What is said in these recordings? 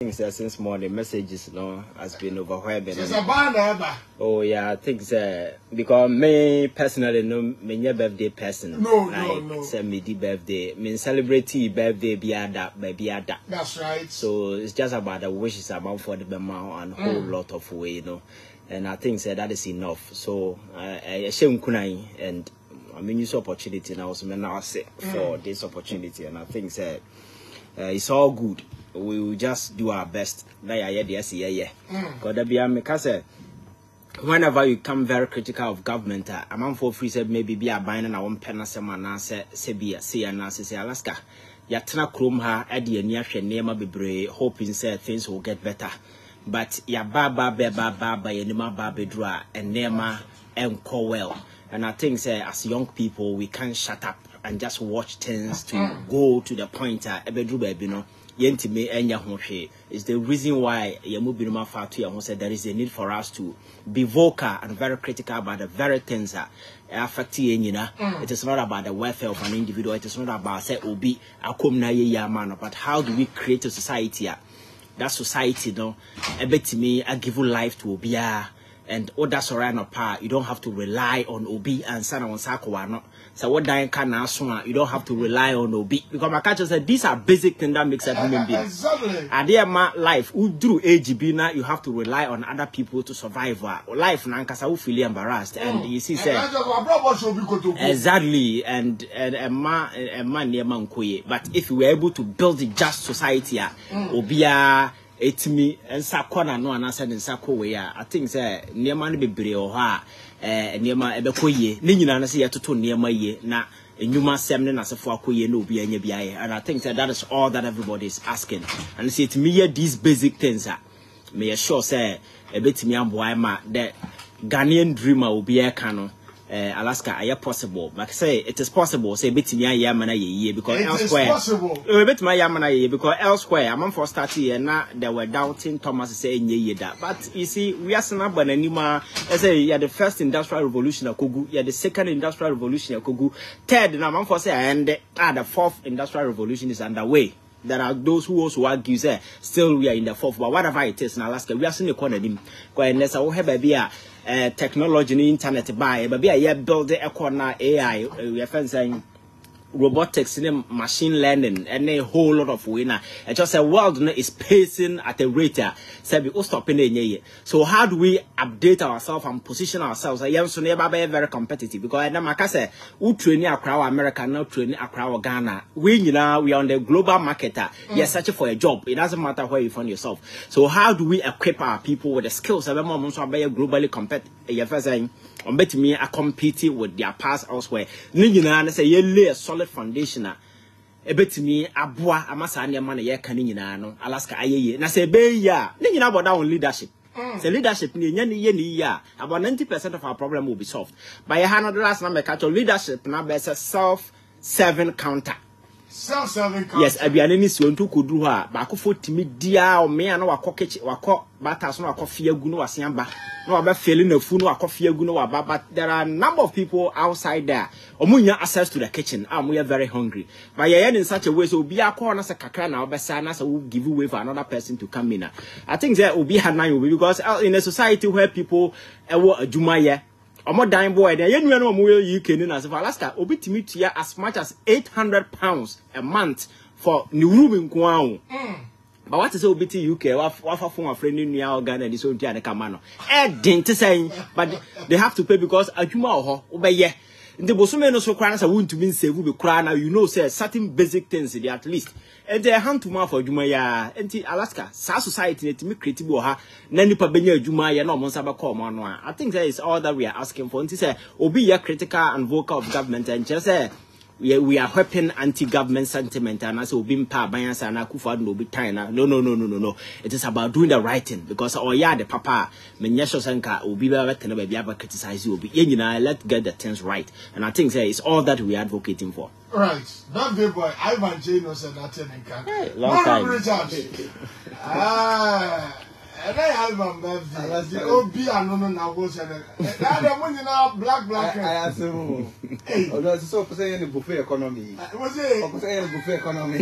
Things that since morning messages has been overwhelming. It's a banner. Oh yeah, I think because me personally me birthday person. No. Say me the birthday. Me celebrate birthday biada. That's right. So it's just about the wishes about for the mama and whole lot of way, And I think that is enough. So I shame kunai and I mean use opportunity now. So now say for this opportunity, and I think it's all good. We will just do our best. Because whenever you come very critical of government, a man for free said maybe be a buying and I won't pen a semana say Alaska. Yatna chrome her at the near Nema be hoping said things will get better. But ya baba yenima babedra and Nema and well. And I think as young people we can't shut up and just watch things to go to the point yentime enya hwehwe is the reason why yamubinuma fatu ya said there is a need for us to be vocal and very critical about the very things that affect yenyina. It is not about the welfare of an individual, it is not about say obi akom na ye ya man, but how do we create a society that society ebetimi a give life to obia and others around apart. You don't have to rely on obi and sana on sakwa. So what dying can answer, you don't have to rely on obi, because my catcher said these are basic things that makes a human being. Exactly. And there my life who through AGB now you have to rely on other people to survive. Life now because I will feel embarrassed and you see exactly and a man near Mankoye. But if we were able to build a just society, obia etimi nsakona no anasa nsako we I think say niema no bebre o ha niema ebekoye ne nyina na se yetoto niema ye na enyuma sem ne nasefo akoye na obi anya biaye. And I think that is all that everybody is asking, and see it me these basic things me sure say ebetimi amboa ma the Ghanaian dreamer obi e ka no Alaska are possible, but say it is possible. Say betimi ayamana ye because elsewhere possible. Betimi ayamana ye because elsewhere I'm for starting and now they were doubting Thomas say nye that. But you see, we are sana bananima. I say yeah, the first industrial revolution akogu, yeah, the second industrial revolution akogu, third now I'm for say and the fourth industrial revolution is underway. There are those who also argue say still we are in the fourth, but whatever it is in Alaska, we are seeing the corner him. Because unless I have a technology in internet by baby I build the corner AI we are saying robotics and machine learning and a whole lot of winner. And just a world is pacing at a rate say we stopping it. So how do we update ourselves and position ourselves? I am so never very competitive because I say we train across America, not train across Ghana. We are on the global market. You're searching for a job. It doesn't matter where you find yourself. So how do we equip our people with the skills that globally competitive? You're saying on bet me a compete with their past elsewhere. Nina say ye lay a solid foundation. A bet me a bois a masania man ye canina no Alaska aye. Na say be ya. Nina about down leadership. Say leadership ni ya about 90% of our problem will be solved. By a $100 number catch leadership now be self-serving counter. Self-serving counter. Yes, abianeni si ontu kodru ha ba ko fotimi dia o me na wakokechi wako batas no akofia gu no wasiamba no wa ba feli na fu no akofia gu no wa ba. But there are a number of people outside there omunya access to the kitchen we are very hungry, but yeah in such a way so obi akọ na se kakra na obesa na se will give way for another person to come in. I think there obi hanan because in a society where people ewo adwuma ye omo dying boy there yenu no mo UK ni na se for Alaska obi timi as much as £800 a month for new room in Kwao. But what is obi to UK wafa phone a friend in Ghana and so ntia ka ma no didn't say but they have to pay because adwuma ho obeye the bosume no so kran say won't mean save be kra na say certain basic things they at least and they hand to ma for adwuma ya enti Alaska sa society net me creative ha na nipa benya adwuma ya na omo nsa be call mo no I think that is all that we are asking for. Enti say obi ya critical and vocal of government and just say we are helping anti-government sentiment and as we pa banyansa na kufa no be time na no it is about doing the right thing because the papa menyesho senka obi be better na be aba criticize obi yenyina let's get the things right, and I think it's all that we are advocating for. Right, that big boy Ivan J no said that in long time. Ivan birthday. Oh, be a no now was that the money now black. I assume. Oh, no, it's so saying the buffet economy. Was it? I'm saying buffet economy.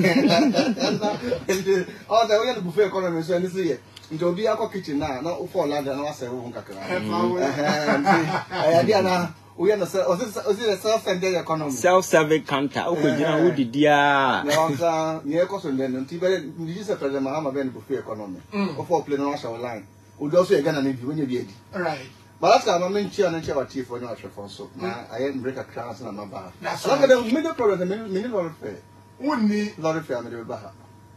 Oh, the way the buffet economy so this year. Into be a kitchen now, not for land and was a room. We are the self-centered economy. Self-serving counter. Okay, who did ya? No, near Cosson, then, you said President Mahama buffet economy. Or for playing national line. Would also again an interview when you did. Right. But last time I'm in chair and chair chief for no for so. Now I ain't break a class and I'm about. That's like the middle product, the middle of fair. Wouldn't need lot of family with Baha.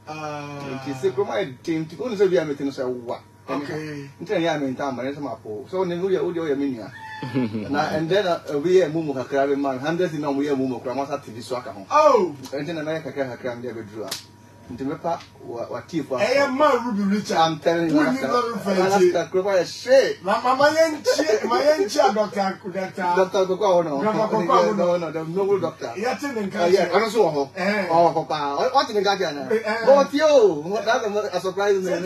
It is a provide team to go to the meeting say what. Okay. Until I am in town, but it's my pool. So, Nimuya, and then we are Mumu Hakrabi man, hundreds in we are Mumu Kramasa TV Swaka. Oh, and in America, I can't never draw. Into the papa, what tea for? I am my Ruby Richard. I'm telling you, Alaska, provide a shade. My young child, Doctor Coco, no, the noble doctor. Yeah, I don't know. Oh, Papa, what in the Guardian? What you? That's a surprise. The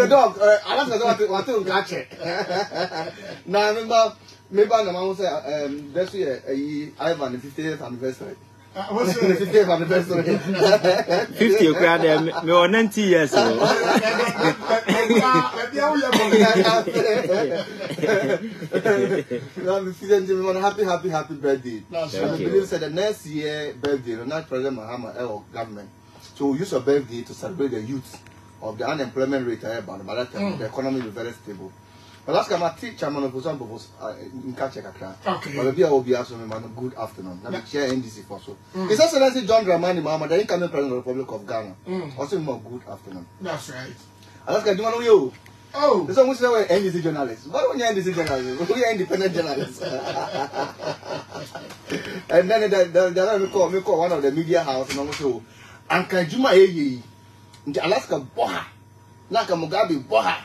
dog, I don't want to catch it. Now, remember, maybe the mom said, this year, Ivan, the 50th anniversary. What's the 50th anniversary? 50 you cried me or 90 years old. Happy birthday. I believe said the next year birthday, not President Mahama or government. So we use a birthday to celebrate the youth of the unemployment rate but by that time the economy will be very stable. But last time I teach chairman of some was in Kacheka. Okay. But maybe I will be asking him good afternoon. Now chair NDC for so. His Excellency John Dramani Mahama, the incoming President of the Republic of Ghana. Also more good afternoon. That's right. Alaska, do you know you? Oh, this one was our NDC journalist. Why don't you NDC journalist? We are independent journalists. And then they call one of the media house and also Anka Juma Eyi. Alaska Boha. Naka Mugabe Boha.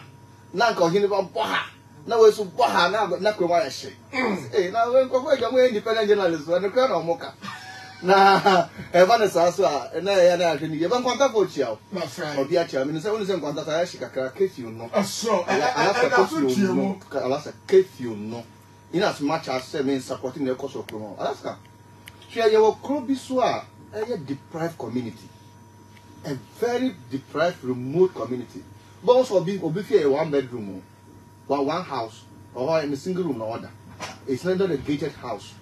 Naka Hiniba Boha. Now we're so Boha now, but not quite a shit. Hey, now we're independent journalists. We're the crown of Mocha. Na Vanessa aswa na ya na atwini ye ban kwanta for chiao that's right obi a chiao me say wonu say kwanta ta ya shikakra kefiu no so alasa kefiu no in as much as say me supporting the cause of promo alaska hwe ye wo kro bi so a deprived community, a very deprived remote community but also obi fear a one bedroom one house or in a single room no order. It's not a gated house.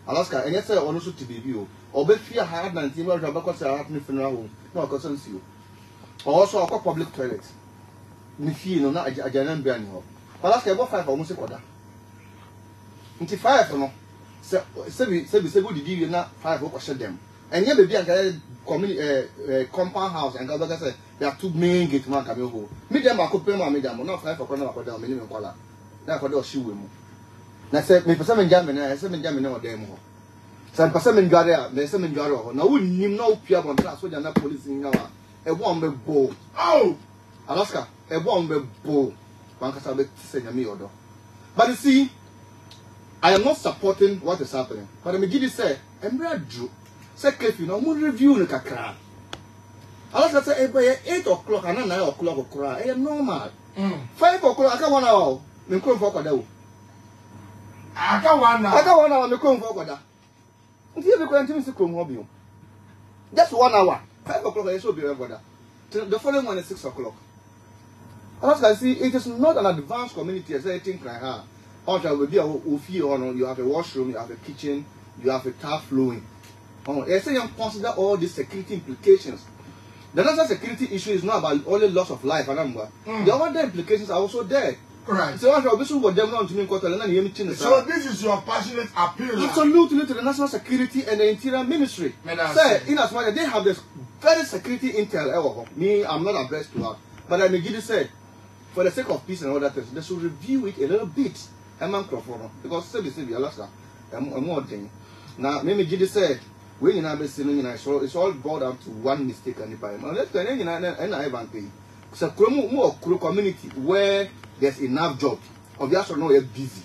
Alaska, and yes, I also to be you. Or be fear hard 19 years old because I have no funeral home. No, concerns you. Also, a public toilet. Nifi, no, not a general brand. Alaska, about 5 almost a quarter. Into 5, no. Say, good, you not 5 or shut them. And yet, baby, I community compound house and God say there are 2 main gates. Man, come over. Medium, I could pay my medium, not 5 or corner of a minimum color. Now, for those shoe. Na say me person German na say me German na odem ho san person me Gare a me say me Gare ho na wonnim na opia bon na so na police nya wa e bo on be bo oh Alaska e bo on be bo wan kasa be say nya me odo. But you see, I am not supporting what is happening, but me give you say emra dru say kefi na mo review no kakra Alaska say e be 8 o'clock and 9 o'clock okra e normal 5 o'clock aka 1 hour me ko for kwada wo I got one hour, I'm going for that. Until you go to come home. Just 1 hour. 5 o'clock, I should be over that. The following one is 6 o'clock. As I see, it is not an advanced community as I think I have. Also, will be a on you have a washroom, you have a kitchen, you have a tap flowing. I say you consider all these security implications. The national security issue is not about only loss of life and number. The other implications are also there. Right. So this is your passionate appeal. Absolutely to the National Security and the Interior Ministry. Say, in as much as they have this very security intel. Me, I'm not addressed to her. But I may give you say, for the sake of peace and all that, they should review it a little bit. Because say Alaska, I'm more thing. Now, maybe give you say, when you have it's all boiled down to one mistake and if I'm let's say and I haven't paid. So more community where there's enough jobs. Obviously, no, you're busy.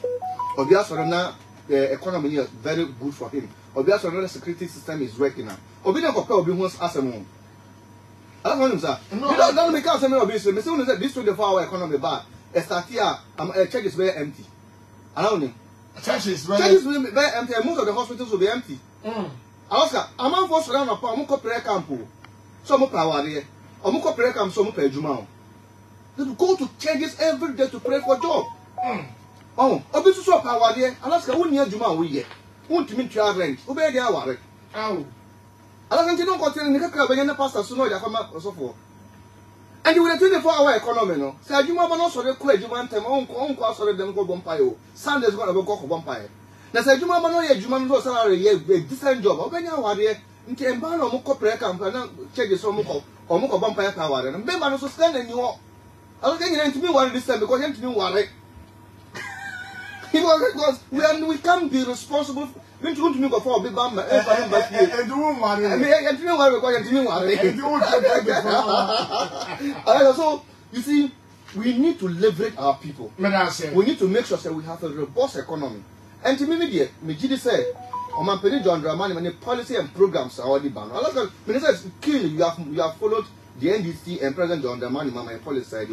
Obviously, now the economy is very good for him. Obviously, the security system is working now. Obviously, compare Obi wants as a mom. I don't know, sir. No, don't make out some of this. This 24-hour economy bad. A start here, church is very empty. I don't know. Church is very empty, and most of the hospitals will be empty. Oscar, I'm on for surround upon Muko prayer camp. Some power there. Or Muko prayer camp, some pay Jumao. They go to churches every day to pray for job. Oh, a bit of power there. Alaska, 1 year Juma, we get. Won't mean to have rent. Obey the hour. Oh. I don't think you don't continue the car when the pastor so know that come up or so forth. And you will 24-hour economy, no? Say, you might not sort of quit, you want them on sorry, them go bumpire. Sunday's going to go for bumpire. Now, say, you might not yet, you might not salary, a decent job. Open your idea, and can ban or Moko prayer camp and check this on Moko or Moko bumpire power. And then, also stand and you are. I don't think you to me one this time because you have to be worried. Because we can't be responsible. We want to go for a big bummer. And you won't worry. I mean, you know what I'm so, you see, we need to leverage our people. We need to make sure that we have a robust economy. And to me, Mijidi said, on my penny John Dramani, when the policy and programs are already banned. Minister, kill you have followed the NDC and President John Dramani, my policy side.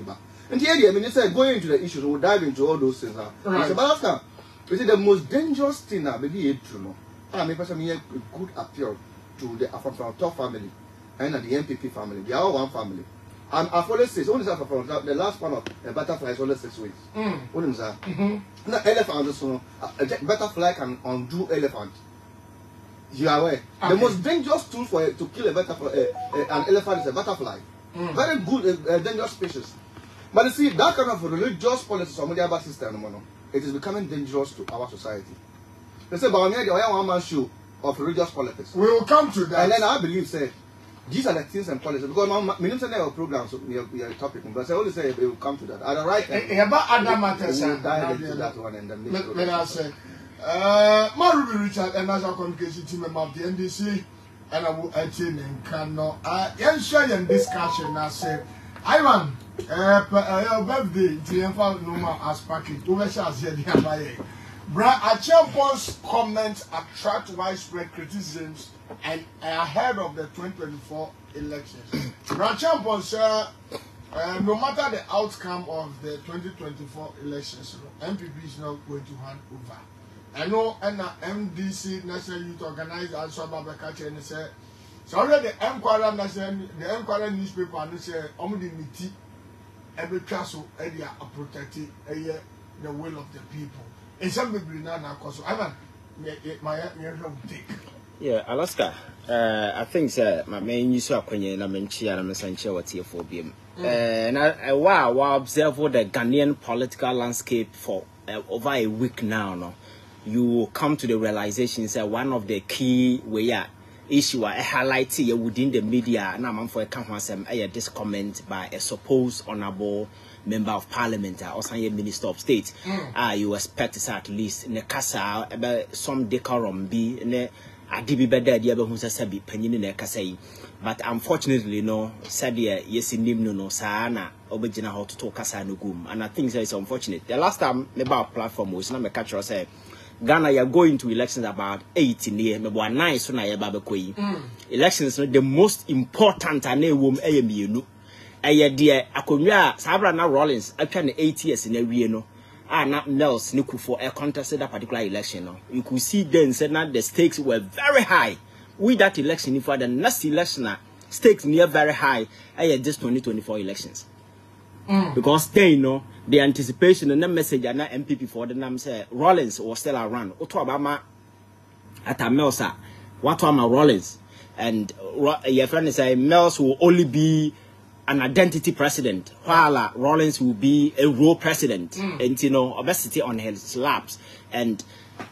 And the minister going into the issues, we'll dive into all those things. Right. But you see, the most dangerous thing now, maybe it's true. I mean, personally, a good appeal to the Afro top family and the MPP family. They are all one family. And I've always said, only the last one of a butterfly is only 6 weeks. What is that? Now, elephant also, a butterfly can undo elephant. You are aware. Okay. The most dangerous tool to kill a butterfly, an elephant is a butterfly. Very good, dangerous species. But you see, that kind of religious policy, some of the other system, it is becoming dangerous to our society. They say, but I'm here, the one-man show of religious politics. We will come to that. And then I believe, say, these are the things and policies. Because my minister never programs, so we are a topic. But I only say we will come to that. At the right time, about other matters, we will dive into that one and then let us say, Ruby Richard, and National Communication Team member of the NDC, and I will attend and cannot. I share in discussion. I say, Ivan, birthday, the normal as package. Overshares here, the Bryan Acheampong's comments attract widespread criticisms and ahead of the 2024 elections. Bryan Acheampong said, no matter the outcome of the 2024 elections, MPP is not going to hand over. I know MDC National Youth Organized as Babakache and said, so already the Enquirer newspaper and say, Omidimiti, every castle area are protecting the will of the people. And some people now cause my take. Yeah, Alaska. I think my main use of when you mention and I'm saying what's here for BM. And I observe the Ghanaian political landscape for over a week now. No, you come to the realization that one of the key issue I highlight here within the media now I'm for this comment by a supposed honorable member of parliament or also a minister of state. You expect at least in the casa about some decorum be in a adibi better idea who says be penny in the casa. But unfortunately, no, said yes in no sana obejina how to talk casa no gum. And I think that is unfortunate. The last time member platform was not a catcher say Ghana, you are going to elections about 18 years, maybe 9 so na elections are the most important and a woman AMU. A dear Akonya Sabra na Rollins, I can 8 years in a year no. Not Nels Niku for a contest that particular election. No. You could see then said that the stakes were very high. With that election, if the next election stakes near very high, this 2024 elections. Because they know the anticipation and the message and MPP for the name say Rollins was still around. Oto Obama at a Melsa. What am Rollins? And your friend say Mills will only be an identity president, while Rollins will be a role president. And obesity on his laps. And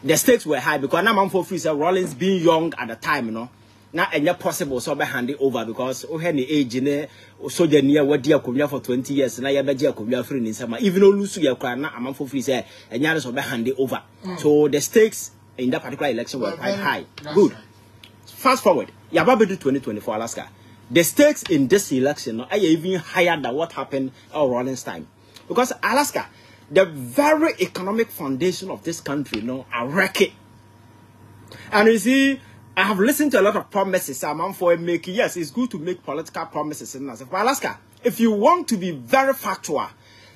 the stakes were high because now I'm for free. So Rollins being young at the time, not any possible so be handed over because any age in so near what dear come for 20 years and I bet you come free in summer. Even though lose your crown, I'm for free say and years will be handed over. So the stakes in that particular election were quite high. Good. Fast forward, Yababedu 2024 Alaska. The stakes in this election are even higher than what happened at Rollins' time. Because Alaska, the very economic foundation of this country, are wrecked. And you see, I have listened to a lot of promises. I'm for making. Yes, it's good to make political promises in Alaska. If you want to be very factual,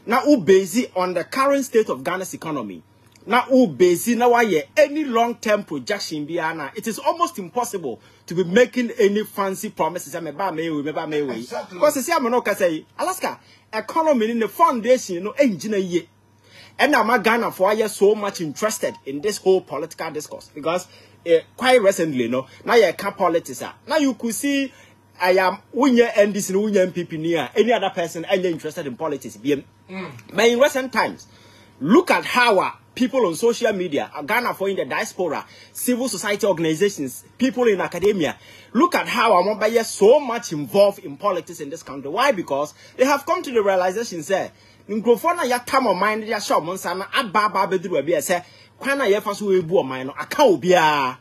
now based on the current state of Ghana's economy, now based now any long-term projection biana, it is almost impossible to be making any fancy promises. Exactly. Because I'm not say Alaska economy in the foundation, engineer. And now Ghana for so much interested in this whole political discourse because quite recently, now you can't politics. Now you could see I am winning NDC and winning MPP near any other person and interested in politics. But in recent times, look at how people on social media, Ghana for in the diaspora, civil society organizations, people in academia, look at how Amobaya so much involved in politics in this country. Why? Because they have come to the realization say, Nkrofona ya time of mind ya show monsana ababa bedru abi say, kwana ye faso ebu o mind no aka obia.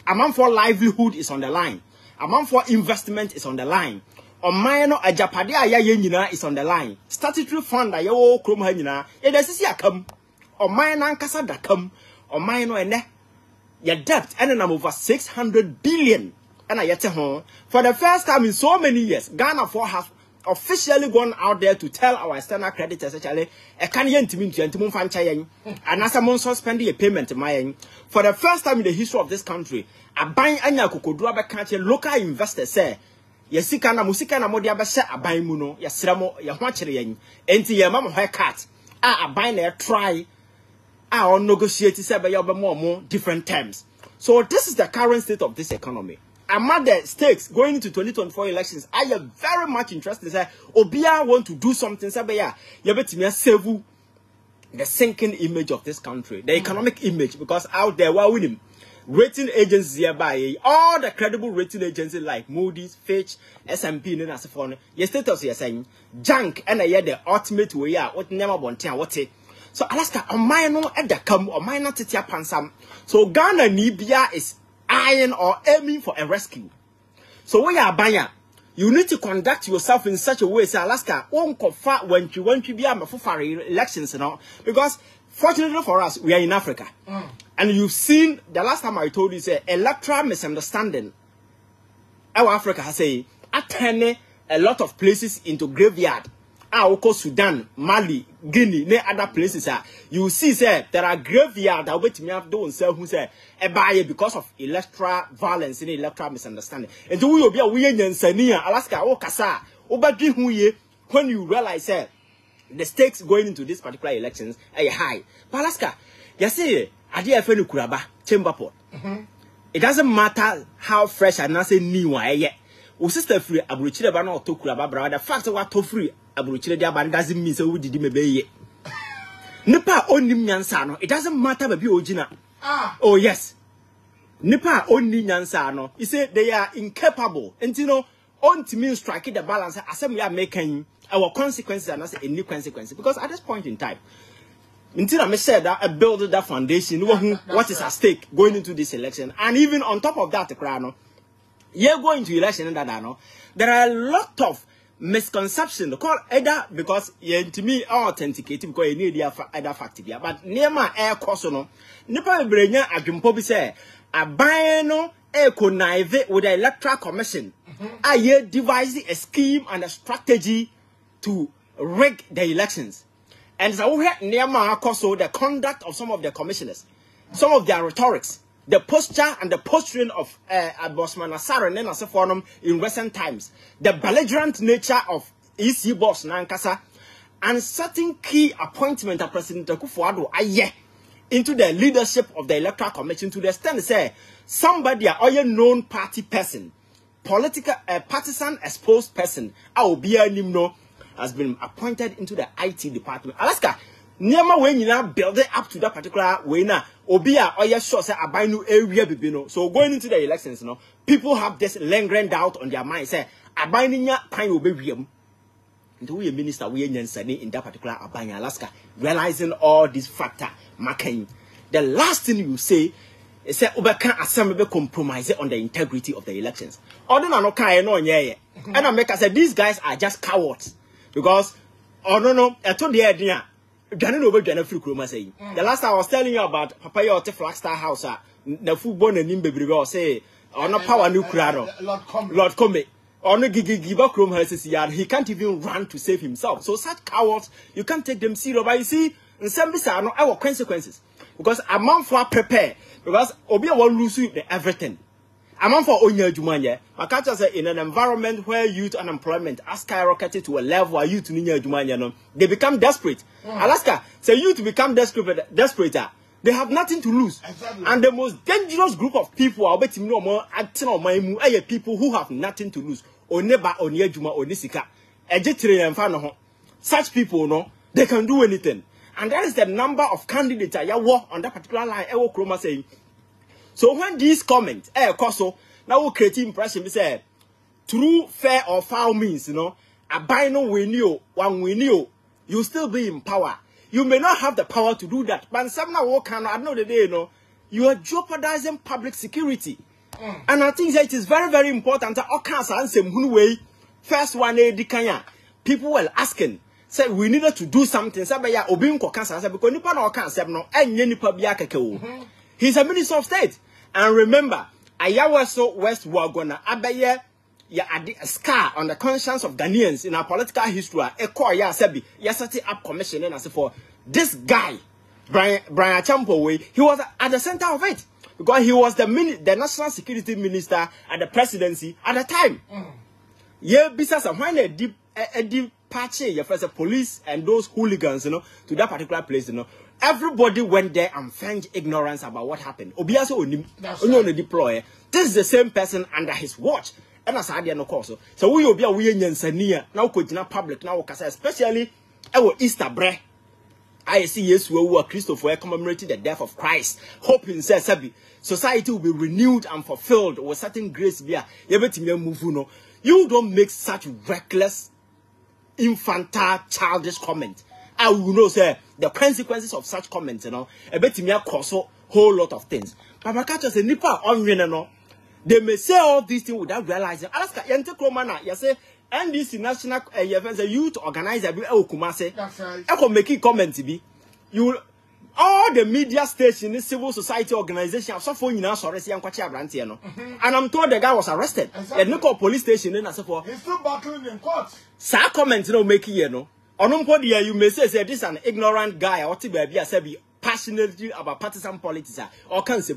Amount for livelihood is on the line. Amount for investment is on the line. Omaino ajapade aya ye nyina is on the line. Statutory fund aye wo krom ha nyina. Ye da sisi akam. Omaino ankasa dakam. Omaino ene your debt and over 600 billion. And I ho. For the first time in so many years, Ghana has officially gone out there to tell our external creditors actually a can yen fan chayen and as a mon suspending a payment my for the first time in the history of this country. A buying anya kukodua ba country local investors say yesika na musika na modia ba sha aban mu no yesramo ye ho akere yen enti ye mam ho cut a buying na try on negotiate say be ye more different terms. So this is the current state of this economy. Among the stakes going into 2024 elections, I am very much interested. Say Obia want to do something. Say yeah, you better me save the sinking image of this country, the economic image, because out there we're winning. Rating agencies hereby, all the credible rating agencies like Moody's, Fitch, S&P, and as for your status here saying junk and the ultimate way out what never want what it. So Alaska on minor at the come or minor titia pansam. So Ghana Nibia is eyeing or aiming for a rescue. So when you are buying, you need to conduct yourself in such a way. Say Alaska won't confront when you be for elections, because fortunately for us, we are in Africa. And you've seen the last time I told you, say electoral misunderstanding. Our Africa has turned a lot of places into graveyard. Oko Sudan, Mali, Guinea, ne other places. You see, say there are graveyard that wait me have done sell who say buy because of electoral violence and electoral misunderstanding. And we will be a weird Alaska, Okasa, Obagi who when you realize the stakes going into this particular elections are high. But Alaska, you see, Adia Fenu Kuraba, Chamber Port. It doesn't matter how fresh and not say new yet. Sister free Abuchile Bana or Tokuraba, brother. The fact that what to free Abuchile Diaban doesn't mean so we did me be. Nipa only Nyansano. It doesn't matter baby Ojina. Oh yes. Nipa only Nyansano. He said they are incapable. And you know, on to me striking the balance as we are making our consequences and not a new consequences. Because at this point in time, until I said that I build that foundation, what is at stake going into this election, and even on top of that, you're going to election and there are a lot of misconceptions. Call either because to me authenticated because you need the other fact here. But near my air cosono, Nipa Brenya Acheampong say a buying a connive with the electoral commission. I devised a scheme and a strategy to rig the elections. And so we had near my coso the conduct of some of the commissioners, some of their rhetorics. The posture and the posturing of Bosman Asara and Forum in recent times, the belligerent nature of EC boss Nankasa, and certain key appointment of President Akufo-Addo into the leadership of the Electoral Commission to the extent say somebody a known party person, political partisan exposed person, has been appointed into the IT department. Alaska. Niama when you now build it up to that particular way now, Obia or your sure say abinu area bibino. So going into the elections, people have this lingering doubt on their mind. Say abinu kind will be real. And we a minister we in that particular Abanya Alaska, realizing all these factors, marking the last thing you say is say Obaka assembly compromise on the integrity of the elections. Other than okay, no yeah. And I make I say these guys are just cowards because I told the idea. The last time I was telling you about Papa Yote Flagstaff House, the football and Nimbe say or no power new crano. Lord Come. Or no Giba Chrome has yard. He can't even run to save himself. So such cowards, you can't take them serious. But you see, in some cases are no our consequences. Because a man for prepare. Because Obia will lose the everything. A man for Onya Jumanya. Makata say in an environment where youth unemployment has skyrocketed to a level where youth in Jumanya no, they become desperate. Alaska, say youth become desperate. They have nothing to lose. Exactly. And the most dangerous group of people are betting no more acting on my people who have nothing to lose. Or never on Yajuma or Nisika. Such people, no, they can do anything. And that is the number of candidates I walk on that particular line. I will chroma saying. So when these comments, now will create impression, we say, through fair or foul means, you know, a bino we knew, one we knew, you still be in power. You may not have the power to do that, but some now walk on another day, you know, you are jeopardizing public security. And I think that it is very, very important that all kinds of way. First one, people were asking, said we needed to do something. He's a minister of state. And remember, Ayawaso West Wagona Abaye ya a scar on the conscience of Ghanaians in our political history. Set up commission and for this guy, Bryan Acheampong, he was at the center of it because he was the national security minister at the presidency at the time. Besides when a deep patch, you first the police and those hooligans, you know, to that particular place, you know, everybody went there and found ignorance about what happened. Obiaso only deploy. This is the same person under his watch. And as I no course. So we will be a Nyansania now could public now especially our Easter bre. I see yes we were Christopher commemorating the death of Christ. Hoping says society will be renewed and fulfilled with certain grace via you don't make such reckless, infantile, childish comments. I will know say the consequences of such comments, you know, a bit me cause a whole lot of things. Papa catches a nipper on no. They may say all these things without realizing. Alaska Yente Kromana, you say, and this national youth organizer be Kumase. That's right. I can make it comment to be. You all the media stations, civil society organization, so for you now, sorry, and I'm told the guy was arrested. Exactly. At local police station, and so forth. He's still battling in court. Sa comment, you know, make you know. On you may say this is an ignorant guy or to be passionate about partisan politics or cancer.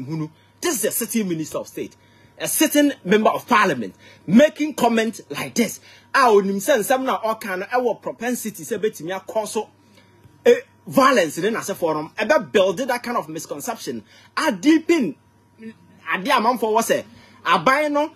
This is a sitting minister of state. A sitting member of parliament making comment like this. I would send some now all kind of our propensity say bet me cause violence in as a forum about building that kind of misconception. I deep in a dear man for what say I buy no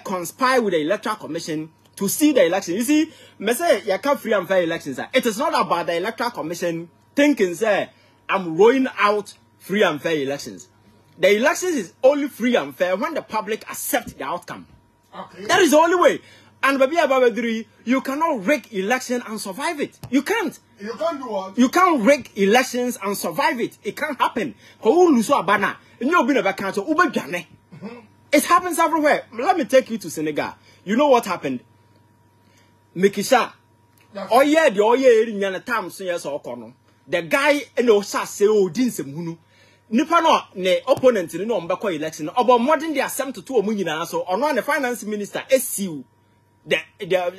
conspire with the electoral commission to see the election. You see, me say you can't free and fair elections. It is not about the electoral commission thinking say I'm rolling out free and fair elections. The elections is only free and fair when the public accept the outcome. Okay. That is the only way. And baby, you cannot rig election and survive it. You can't. You can't do what? You can't rig elections and survive it. It can't happen. It happens everywhere. Let me take you to Senegal. You know what happened? Mikisha. Oh yeah, the guy in Osa say oh din Nipa no ne opponent no mbekọ election obo modern dey attempt to omu nyina so ono the finance minister SCU the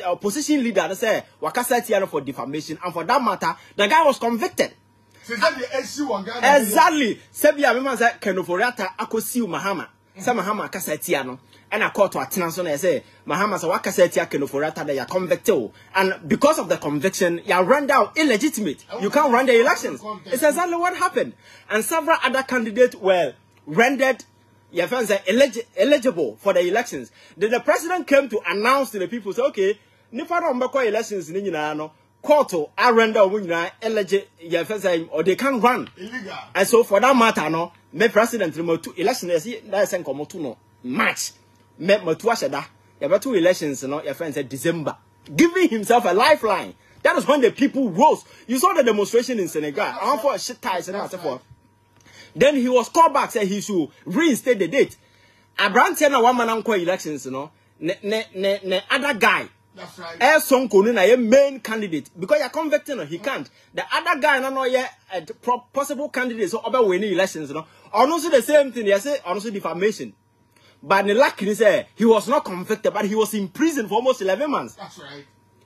opposition leader say wakasa tiano for defamation and for that matter the guy was convicted. Exactly. Sebia me say Kenoforiata akosiu Mahama say Mahama kasa tiano and a court to attend so say Mahama say wakasa tia Kenoforiata they are convicted and because of the conviction you are rendered out illegitimate. You can't run the elections. It's exactly what happened. And several other candidates were rendered eligible for the elections. Then the president came to announce to the people, say, okay, nipa no mbekọ elections ni nyina no, court are render eligible or they can't run. Illegal. And so for that matter, no, me president remote election that is come to no March. Me matu asheda. You have 2 elections, no, your friend said December, giving himself a lifeline. That is when the people rose. You saw the demonstration in Senegal. I for shit ties and so forth. Then he was called back, said he should reinstate the date. Abrante na one man uncle elections, you know. Ne other guy. That's right. Sonko na a main candidate because you're convicted, no, he can't. The other guy no a possible candidate so about winning elections, you know. Also the same thing, you say also defamation. But the luck is he was not convicted, but he was in prison for almost 11 months. That's right.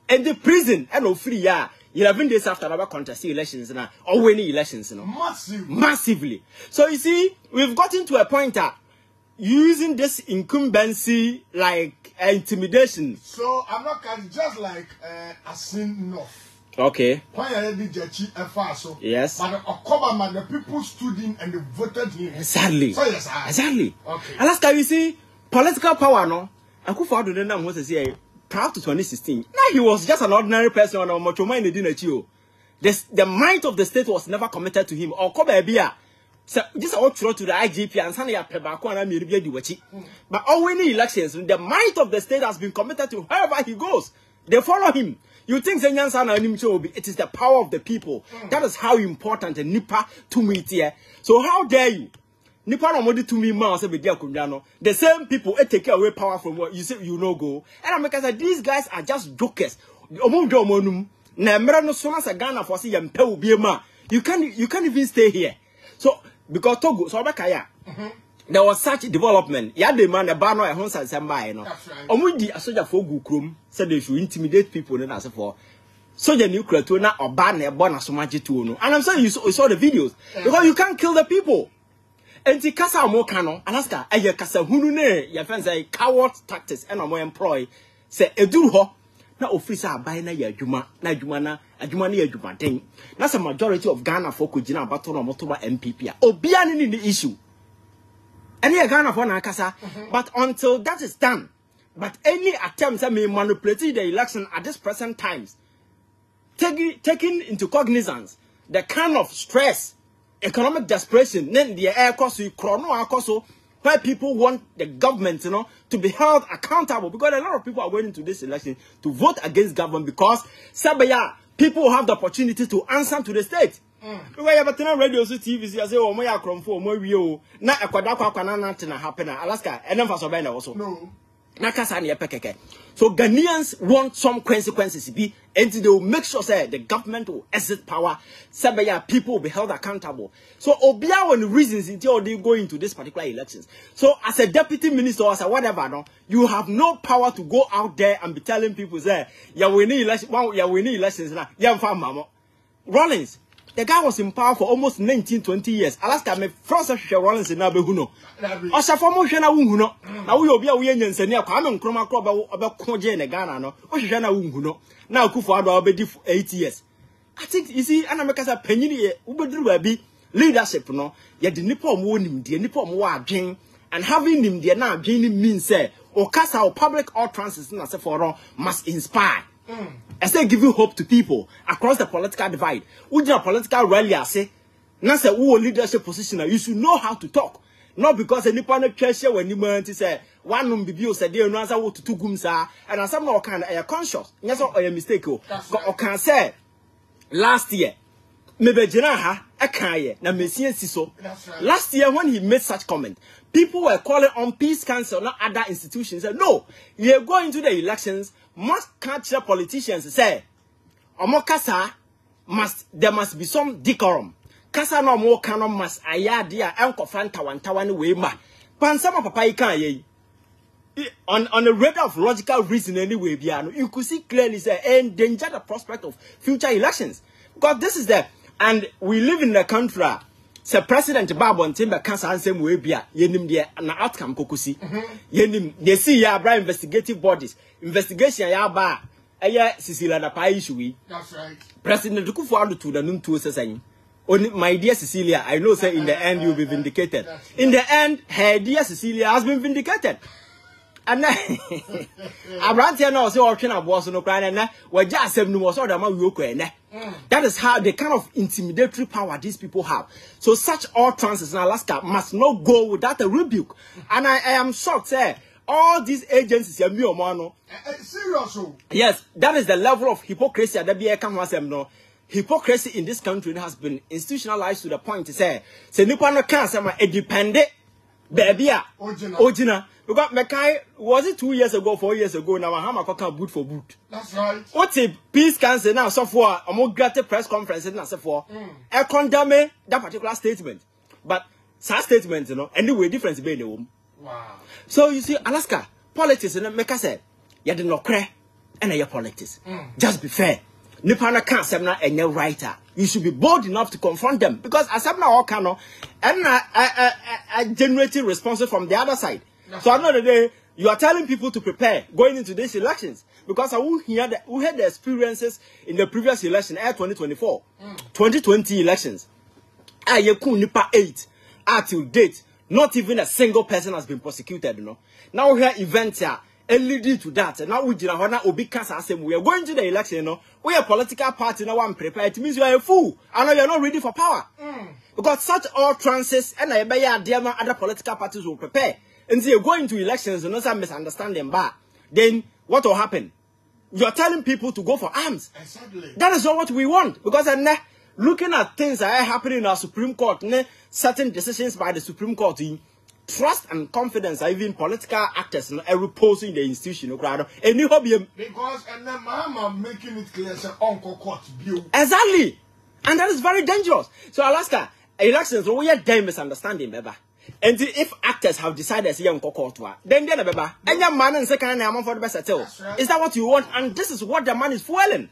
And the prison, and no free, 11 days after our contesting elections now, or winning elections, massively. So you see, we've gotten to a point that using this incumbency like intimidation. So I'm not just like a sin enough. Okay. Yes. But the people stood in and they voted him. Exactly. So yes, exactly. Okay. Alaska, you see, political power, no. And who found the name was say prior to 2016. Now he was just an ordinary person on a motorman in the dinner. The might of the state was never committed to him. Or Kobebia. So this all throw to the IGP and Sunday Pebako and Amiribia Diwachi. But all winning elections, the might of the state has been committed to wherever he goes. They follow him. You think it is the power of the people. That is how important a Nipa to me here. So how dare you? Nipa no modi to me man say be dia kunjano. The same people take away power from what you say you no go. And I'm like these guys are just jokers. Na mera no so na sa Ghana for say yempe obi ma. You can't even stay here. So because Togo so obekaya. There was such development. Ya the man, the banner, a hunter, somebody, no. Omudi a soldier for Gukrum said they should intimidate people and as for soldier nuclear to na or ban a bonus so much to no. And I'm saying you saw the videos because you can't kill the people. And the Casa Mokano, Alaska, a ya Casa Hunune, your friends say coward tactics and more employ say a duho. Na officer buy na ya juma na jumana ajumani ya jumaden. That's a majority of Ghana folk kujina battle no motoba MPP. Obia ni the issue. And here Ghana for Nakasa, but until that is done, but any attempts that may manipulate the election at this present times, taking into cognizance the kind of stress, economic desperation, then the air cost, where people want the government, to be held accountable, because a lot of people are going into this election to vote against government because people have the opportunity to answer to the state. We have a radio TV. I say, oh, my acrom for more view. Na Aquadaka Kanana happen Alaska, and then for Sabina also. No, Nakasani Pekeke. So Ghanaians want some consequences be, and they will make sure say the government will exert power. Sabaya people will be held accountable. So Obia one reasons until they go into this particular elections. So as a deputy minister or as a whatever, no, you have no power to go out there and be telling people say, you're winning elections now. Mama Rollins. The guy was in power for almost 19-20 years. Alaska me first Rollins in Nabehuno. Osha for motion na unhuno. Na we obi a we nyansa ni akwa me nkroma kro ba koje na Ghana no. Ohwehwe na unhuno. Na Akufo Addo obedi for 8 years. I think you see ana meka sa panyini ye ubeduru ba bi leadership no ye de nipa omo nimde nipa omo wa adwen and having nimde na adwen means say okasa or public utterances na say for must inspire. I say give you hope to people across the political divide. Ujina political rally I say, na say who leadership position you should know how to talk. Not because any partner pressure when you want to say one bibi said they no answer what to gumsa and some more kind of conscious. Yes or a mistake or can say last year maybe Jinaha Akaye na Messian Siso. Last year when he made such comment, people were calling on Peace Council, not other institutions. Said no, you're going to the elections. Must catch the politicians say, Omokasa there must be some decorum. Kasa no more canon must ayadia uncle Fanta one way ma. Pansama papa ye. On a radar of logical reason anyway, you could see clearly say endanger the prospect of future elections. Because this is the and we live in the country. Sir President Babon Timber cancer and same way be yenim the an outcome kokusi. Yenim they see ya bra investigative bodies. Investigation ya ba aya Cecilia na pa issue. That's right. President Akufo Addo to the num to say. Only my dear Cecilia, I know say in the end you'll be vindicated. In the end, her dear Cecilia has been vindicated. And Abrantia no say option was no cry and we just have no so that man we that is how the kind of intimidatory power these people have. So such all trances in Alaska must not go without a rebuke. And I am shocked, say all these agencies are me mano. Serious? Yes, that is the level of hypocrisy that be no. Hypocrisy in this country has been institutionalized to the point to say nipa no can say a dependent baby Ojina. Because Mekai was it 2 years ago, 4 years ago now Mahama Koka boot for boot. That's right. What's a peace council now so for a more greater press conference and so for condemn that particular statement. But such statement, anyway, difference be the Wow. So you see, Alaska, politics, and make us say, you did not cry, and your politics. Just be fair. Nipana can't say na any writer. You should be bold enough to confront them because as I'm now cano and I generating responses from the other side. So at the end of the day, you are telling people to prepare going into these elections because I will hear who had the experiences in the previous election, 2024, 2020 elections. Nipa 8 till date, not even a single person has been prosecuted. You know. Now we have events here. Leading to that, and now we we are going to the election. You know, we are a political party now. I'm prepared. It means you are a fool. I know you are not ready for power because such all trances and other political parties will prepare. And so you're going to elections and also misunderstand them. But then what will happen? You are telling people to go for arms. Exactly. That is not what we want because looking at things that are happening in our Supreme Court, certain decisions by the Supreme Court. Trust and confidence are even political actors reposing the institution. Because and then mama making it clear say Uncle Court view. Exactly. And that is very dangerous. So Alaska, elections we are damn misunderstanding, beba. And if actors have decided to Uncle Court, then beba. And your man and second name for the best settle. Is that what you want? And this is what the man is fueling.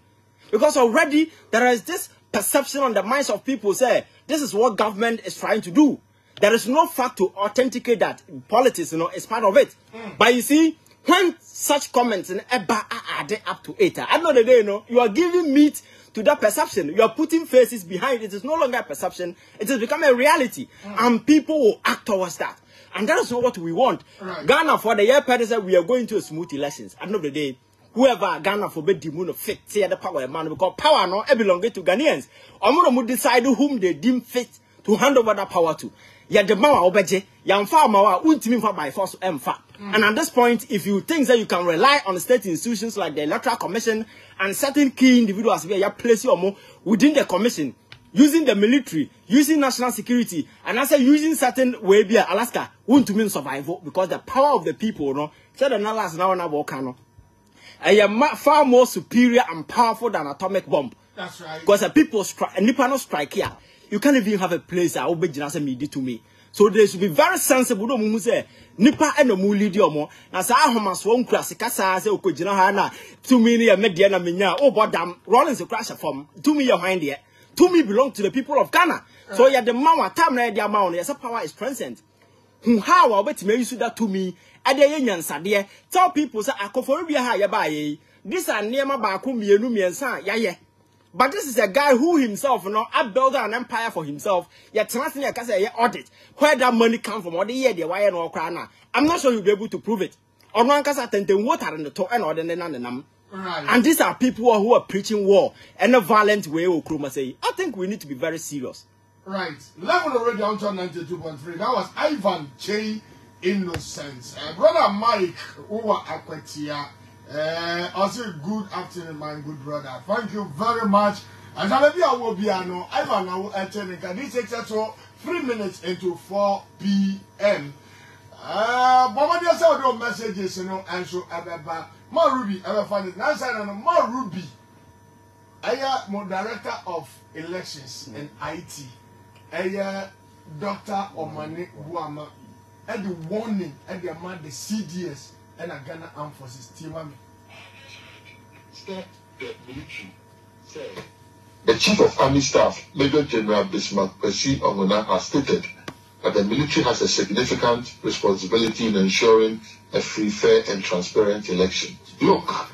Because already there is this perception on the minds of people say this is what government is trying to do. There is no fact to authenticate that politics, is part of it. But you see, when such comments are added up to it, at the end of the day, you are giving meat to that perception. You are putting faces behind it. It is no longer a perception. It has become a reality. And people will act towards that. And that is not what we want. Right. Ghana, for the year said we are going to a smooth elections. At the end of the day, whoever Ghana forbid the moon of fit, say the power of man, because power no belongs to Ghanaians. Omo decide whom they deem fit to hand over that power to. Ya the mawa obeje, ya mfa mawa untimi mfa by force emfa. And at this point, if you think that you can rely on state institutions like the Electoral Commission and certain key individuals where you place your more within the commission, using the military, using national security, and I say using certain way be Alaska, won't mean survival because the power of the people, said the last now na volcano. I am far more superior and powerful than atomic bomb. That's right. Because the people strike, and Nippon strike here. You can't even have a place that will be just me to me. So they should be very sensible. No say Nipa and the lead your more. Now say Ahomas won't crash. Casa say Okujina Hana 2 million mediana minya. Oh but damn Rollins a crash from 2 million behind here. 2 million belong to the people of Ghana. So yeah, the mama time na the amount. Yes, power is transcendent. How I bet me use that to me. Adeyan Sadia. Tell people say Akoforibia ha ya buy. This are near my baku mienu miensa ya. But this is a guy who himself, built an empire for himself. Yet, audit where that money comes from, or the year the wire no crana. I'm not sure you'll be able to prove it. Or no water in the top and order and Right. And these are people who are preaching war and a violent way. I think we need to be very serious. Right. Level already on 92.3. That was Ivan J. Innocence. Brother Mike, who are Aquatia. Also, good afternoon, my good brother. Thank you very much. And I will be Ivan now attending. This takes us 3 minutes into 4 p.m. But when saw your messages, and so Ma Ruby, ever find it. Now, Ma Ruby, I am director of elections and IT. I Dr. Omane Buama, and the warning, and the amount the CDS. And a Ghana Armed Forces team. The Chief of Army Staff, Major General Bismarck Percy Ongona, has stated that the military has a significant responsibility in ensuring a free, fair, and transparent election. Look,